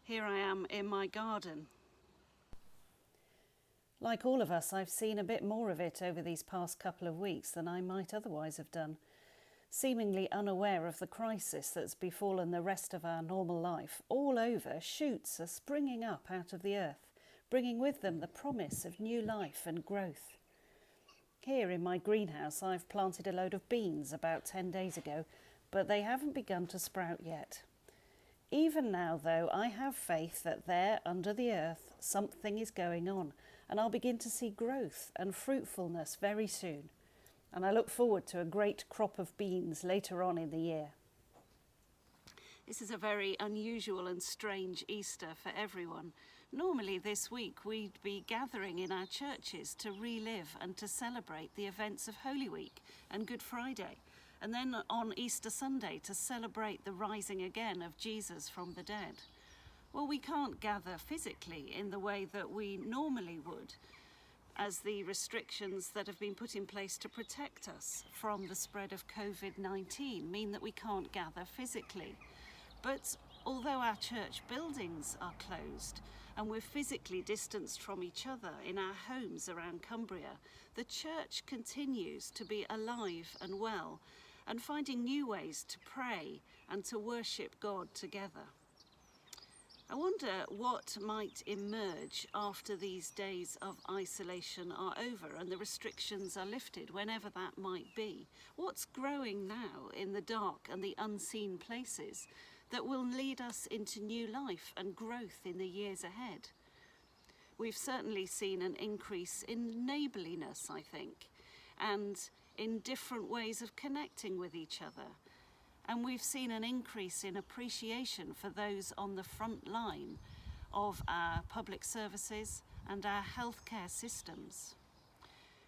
Here I am in my garden. Like all of us, I've seen a bit more of it over these past couple of weeks than I might otherwise have done. Seemingly unaware of the crisis that's befallen the rest of our normal life, all over, shoots are springing up out of the earth, bringing with them the promise of new life and growth. Here in my greenhouse, I've planted a load of beans about 10 days ago, but they haven't begun to sprout yet. Even now, though, I have faith that there, under the earth, something is going on, and I'll begin to see growth and fruitfulness very soon. And I look forward to a great crop of beans later on in the year. This is a very unusual and strange Easter for everyone. Normally this week we'd be gathering in our churches to relive and to celebrate the events of Holy Week and Good Friday, and then on Easter Sunday to celebrate the rising again of Jesus from the dead. Well, we can't gather physically in the way that we normally would, as the restrictions that have been put in place to protect us from the spread of COVID-19 mean that we can't gather physically. But although our church buildings are closed and we're physically distanced from each other in our homes around Cumbria, the church continues to be alive and well and finding new ways to pray and to worship God together. I wonder what might emerge after these days of isolation are over and the restrictions are lifted, whenever that might be. What's growing now in the dark and the unseen places that will lead us into new life and growth in the years ahead? We've certainly seen an increase in neighbourliness, I think, and in different ways of connecting with each other. And we've seen an increase in appreciation for those on the front line of our public services and our healthcare systems.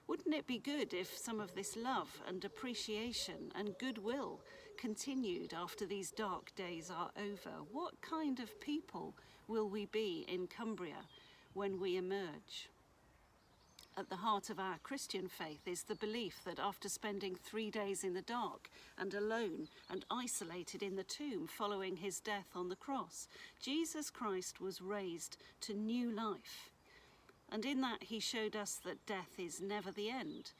Wouldn't it be good if some of this love and appreciation and goodwill continued after these dark days are over? What kind of people will we be in Cumbria when we emerge? At the heart of our Christian faith is the belief that after spending 3 days in the dark and alone and isolated in the tomb following his death on the cross, Jesus Christ was raised to new life. And in that he showed us that death is never the end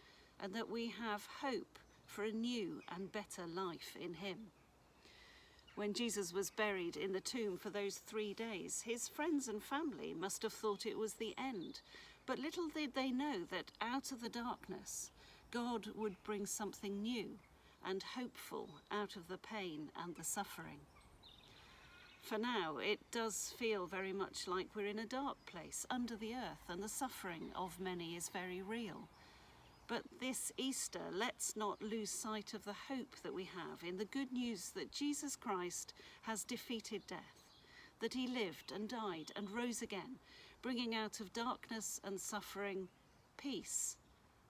and that we have hope for a new and better life in him. When Jesus was buried in the tomb for those 3 days, his friends and family must have thought it was the end. But little did they know that out of the darkness, God would bring something new and hopeful out of the pain and the suffering. For now, it does feel very much like we're in a dark place under the earth, and the suffering of many is very real. But this Easter, let's not lose sight of the hope that we have in the good news that Jesus Christ has defeated death, that he lived and died and rose again, bringing out of darkness and suffering peace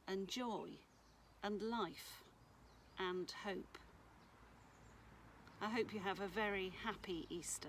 and joy and life and hope. I hope you have a very happy Easter.